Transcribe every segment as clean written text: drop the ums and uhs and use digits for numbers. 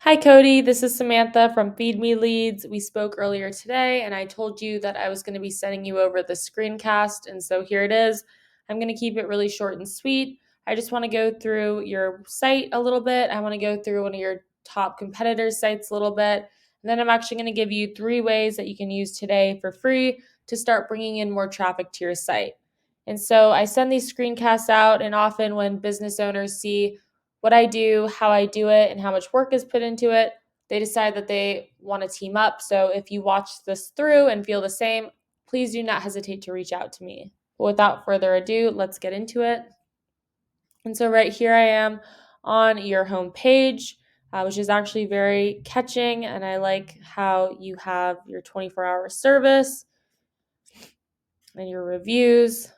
Hi, Cody. This is Samantha from Feed Me Leads. We spoke earlier today, and I told you that I was going to be sending you over the screencast, and so here it is. I'm going to keep it really short and sweet. I just want to go through your site a little bit. I want to go through one of your top competitors' sites a little bit. And then I'm actually going to give you 3 ways that you can use today for free to start bringing in more traffic to your site. And so I send these screencasts out, and often when business owners see what I do, how I do it, and how much work is put into it, they decide that they want to team up. So if you watch this through and feel the same, please do not hesitate to reach out to me. But without further ado, let's get into it. And so right here I am on your home page, which is actually very catching. And I like how you have your 24-hour service and your reviews.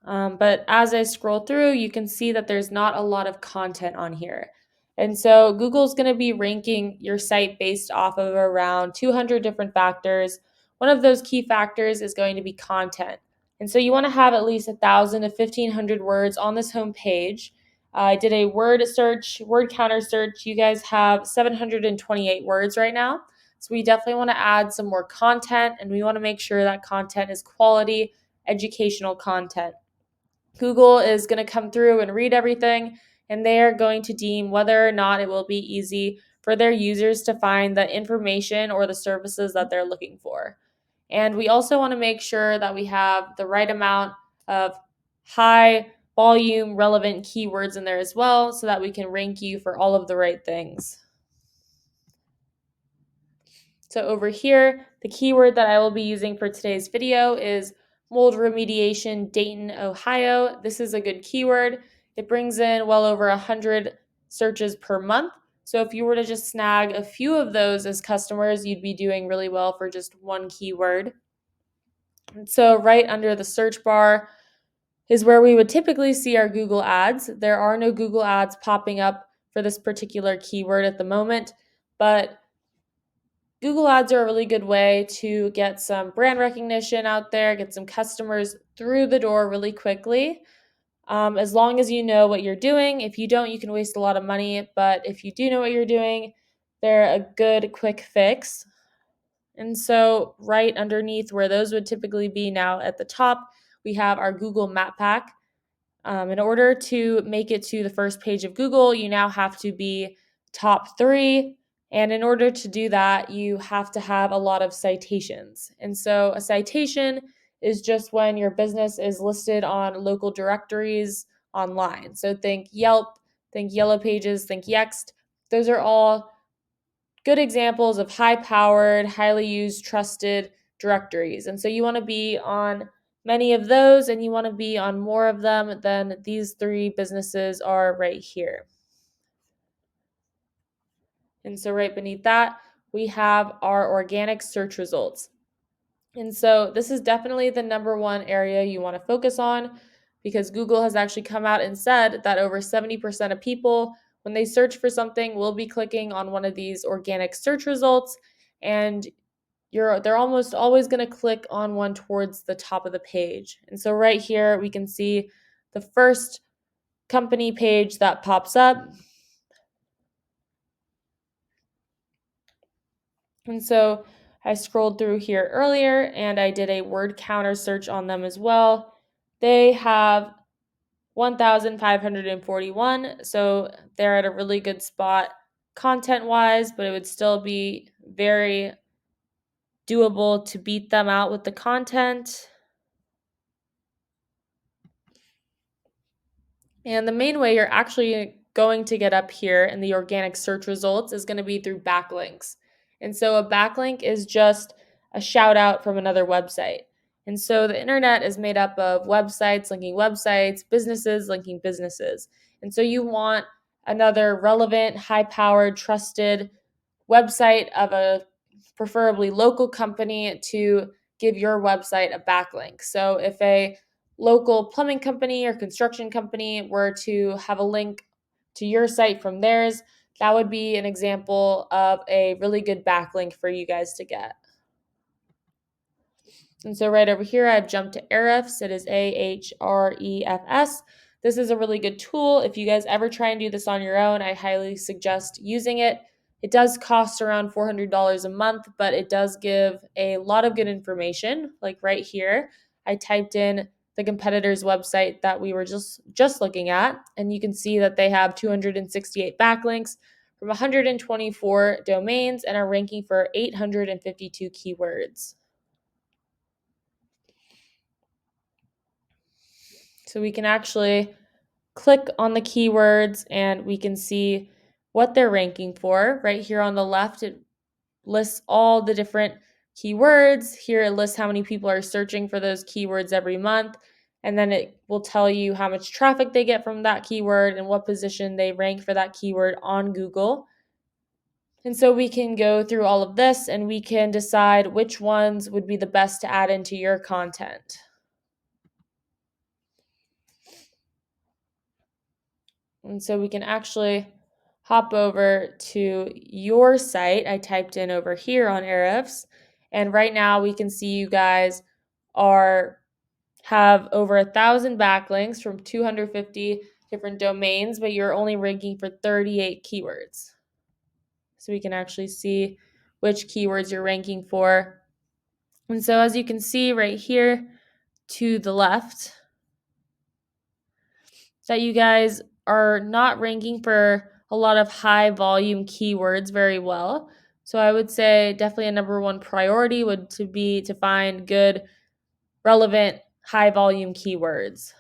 But as I scroll through, you can see that there's not a lot of content on here. And so Google's going to be ranking your site based off of around 200 different factors. One of those key factors is going to be content. And so you want to have at least 1,000 to 1,500 words on this home page. I did a word counter search. You guys have 728 words right now. So we definitely want to add some more content, and we want to make sure that content is quality, educational content. Google is going to come through and read everything, and they are going to deem whether or not it will be easy for their users to find the information or the services that they're looking for. And we also want to make sure that we have the right amount of high volume relevant keywords in there as well, so that we can rank you for all of the right things. So over here, the keyword that I will be using for today's video is mold remediation, Dayton, Ohio. This is a good keyword. It brings in well over 100 searches per month. So if you were to just snag a few of those as customers, you'd be doing really well for just one keyword. And so right under the search bar is where we would typically see our Google ads. There are no Google ads popping up for this particular keyword at the moment, but Google ads are a really good way to get some brand recognition out there, get some customers through the door really quickly. As long as you know what you're doing. If you don't, you can waste a lot of money. But if you do know what you're doing, they're a good quick fix. And so, right underneath where those would typically be now at the top, we have our Google Map Pack. In order to make it to the first page of Google, you now have to be top 3. And in order to do that, you have to have a lot of citations. And so a citation is just when your business is listed on local directories online. So think Yelp, think Yellow Pages, think Yext. Those are all good examples of high-powered, highly used, trusted directories. And so you want to be on many of those, and you want to be on more of them than these 3 businesses are right here. And so right beneath that, we have our organic search results. And so this is definitely the number one area you want to focus on, because Google has actually come out and said that over 70% of people, when they search for something, will be clicking on one of these organic search results, and they're almost always going to click on one towards the top of the page. And so right here we can see the first company page that pops up. And so I scrolled through here earlier and I did a word counter search on them as well. They have 1,541, so they're at a really good spot content-wise, but it would still be very doable to beat them out with the content. And the main way you're actually going to get up here in the organic search results is going to be through backlinks. And so a backlink is just a shout out from another website. And so the internet is made up of websites linking websites, businesses linking businesses. And so you want another relevant, high-powered, trusted website of a preferably local company to give your website a backlink. So if a local plumbing company or construction company were to have a link to your site from theirs, that would be an example of a really good backlink for you guys to get. And so right over here, I've jumped to Ahrefs. It is Ahrefs. This is a really good tool. If you guys ever try and do this on your own, I highly suggest using it. It does cost around $400 a month, but it does give a lot of good information. Like right here, I typed in the competitor's website that we were just looking at, and you can see that they have 268 backlinks from 124 domains and are ranking for 852 keywords. So we can actually click on the keywords and we can see what they're ranking for. Right here on the left, it lists all the different keywords. Here it lists how many people are searching for those keywords every month. And then it will tell you how much traffic they get from that keyword and what position they rank for that keyword on Google. And so we can go through all of this and we can decide which ones would be the best to add into your content. And so we can actually hop over to your site. I typed in over here on Ahrefs, and right now we can see you guys have over 1,000 backlinks from 250 different domains, but you're only ranking for 38 keywords. So we can actually see which keywords you're ranking for. And so as you can see right here to the left, that you guys are not ranking for a lot of high volume keywords very well. So I would say definitely a number one priority would be to find good, relevant, high volume keywords.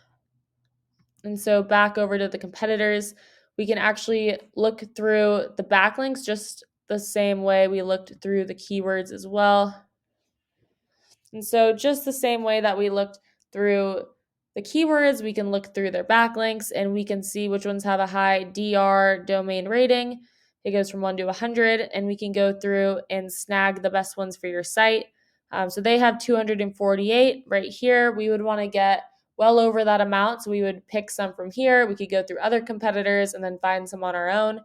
And so back over to the competitors, we can actually look through the backlinks just the same way we looked through the keywords as well. And so just the same way that we looked through the keywords, we can look through their backlinks and we can see which ones have a high DR domain rating. It goes from 1 to 100, and we can go through and snag the best ones for your site. So they have 248 right here. We would want to get well over that amount. So we would pick some from here. We could go through other competitors and then find some on our own.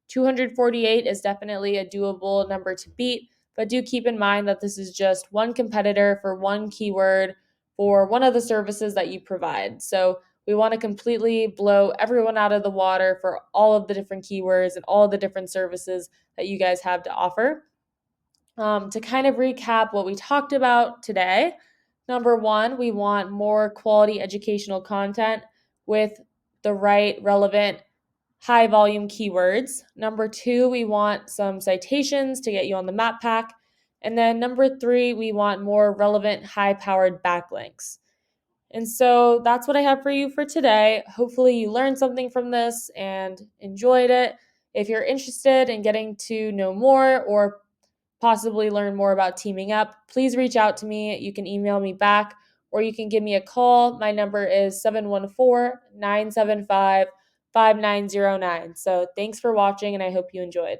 248 is definitely a doable number to beat. But do keep in mind that this is just one competitor for one keyword for one of the services that you provide. So we want to completely blow everyone out of the water for all of the different keywords and all the different services that you guys have to offer. To kind of recap what we talked about today, number one, we want more quality educational content with the right relevant high volume keywords. Number two, we want some citations to get you on the map pack. And then number three, we want more relevant, high powered backlinks. And so that's what I have for you for today. Hopefully, you learned something from this and enjoyed it. If you're interested in getting to know more or possibly learn more about teaming up, please reach out to me. You can email me back or you can give me a call. My number is 714-975-5909. So thanks for watching and I hope you enjoyed.